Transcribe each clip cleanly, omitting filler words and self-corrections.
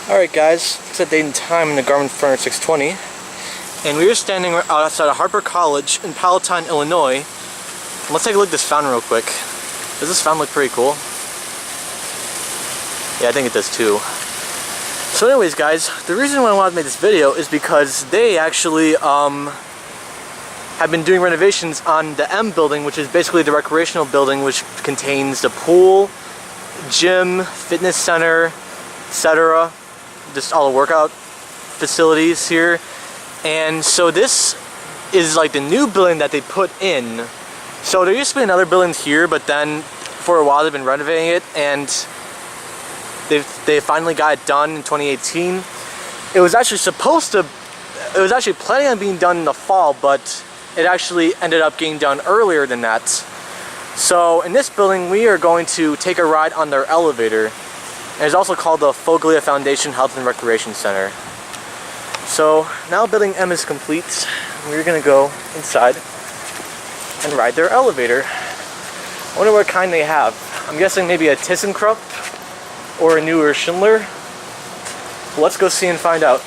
Alright guys, it's a date and time in the Garmin Furnace 620, and we are standing outside of Harper College in Palatine, Illinois. And let's take a look at this fountain real quick. Does this fountain look pretty cool? Yeah, I think it does too. So anyways guys, the reason why I wanted to make this video is because they actually have been doing renovations on the M building, which is basically the recreational building, which contains the pool, gym, fitness center, etc. Just all the workout facilities here. And so this is like the new building that they put in. So there used to be another building here, but then for a while they've been renovating it, and they finally got it done in 2018. It was actually planning on being done in the fall, but it actually ended up getting done earlier than that. So in this building we are going to take a ride on their elevator. And it's also called the Foglia Foundation Health and Recreation Center. So now building M is complete. We're gonna go inside and ride their elevator. I wonder what kind they have. I'm guessing maybe a ThyssenKrupp or a newer Schindler. Well, let's go see and find out.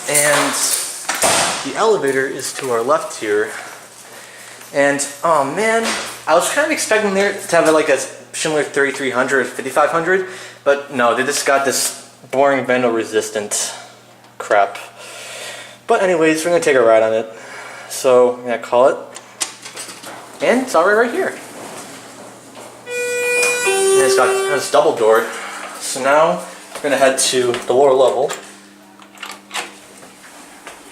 And the elevator is to our left here. And oh man, I was kind of expecting there to have like a Schindler 3300 or 5500, but no, they just got this boring Vandal-Resistant crap. But anyways, we're gonna take a ride on it. So I'm gonna call it, and it's already right here. And it's double doored. So now we're gonna head to the lower level.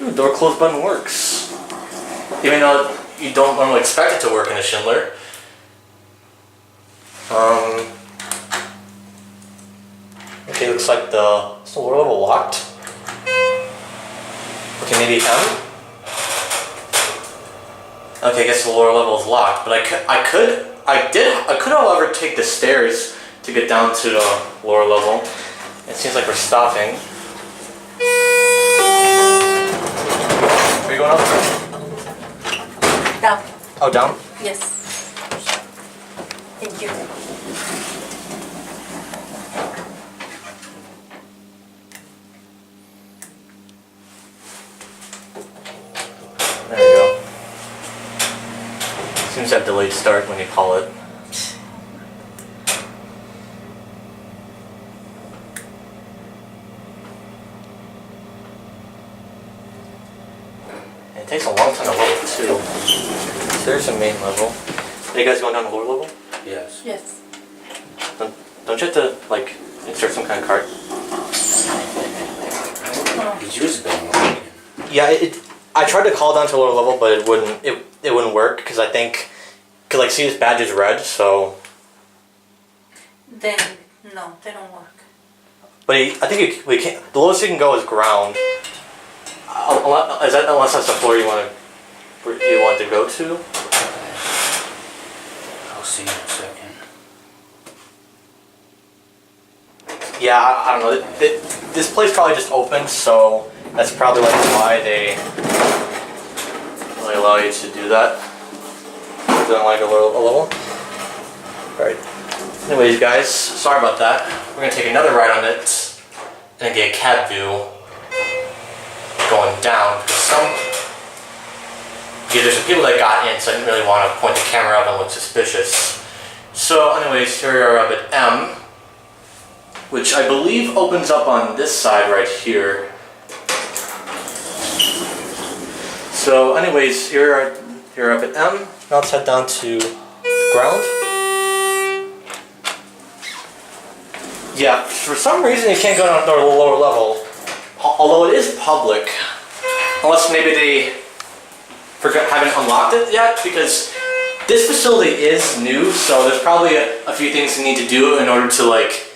Ooh, door close button works, even though you don't normally expect it to work in a Schindler. Okay, looks like the lower level locked. Okay, maybe M? Okay, I guess the lower level is locked, but I could however take the stairs to get down to the lower level. It seems like we're stopping. Are you going up? Down. Oh, down? Yes. Thank you. There we go. Seems to have delayed start when you call it. It takes a long time to load too. So there's a main level. Are you guys going down the lower level? Yes. Yes. Don't you have to like insert some kind of card? Did you spell? Yeah, I tried to call down to the lower level, but it wouldn't work because I think like see this badge is red, so. Then no, they don't work. But I think we can't. The lowest you can go is ground. Unless that's the floor you want to go to. I'll see in a second. Yeah, I don't know. This place probably just opened, so that's probably why they really allow you to do that. They don't like a level. Alright. Anyways, guys, sorry about that. We're gonna take another ride on it and get a cab view going down. There's some people that got in, so I didn't really want to point the camera up and look suspicious. So anyways, here we are up at M, which I believe opens up on this side right here. So anyways, here we're up at M. Now let's head down to ground. Yeah, for some reason you can't go down to the lower level, although it is public, unless maybe they haven't unlocked it yet, because this facility is new, so there's probably a few things you need to do in order to like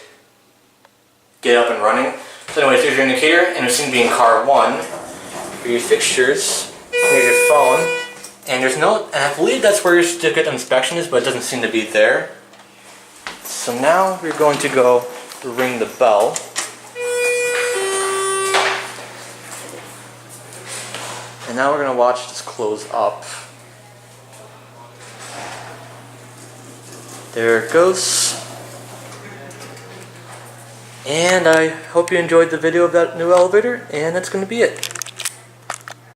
get up and running. So anyways, here's your indicator, and we seem to be in car 1. For your fixtures, here's your phone, and there's no, and I believe that's where your certificate of inspection is, but it doesn't seem to be there. So now we're going to go ring the bell. And now we're going to watch this close up. There it goes. And I hope you enjoyed the video of that new elevator, and that's going to be it.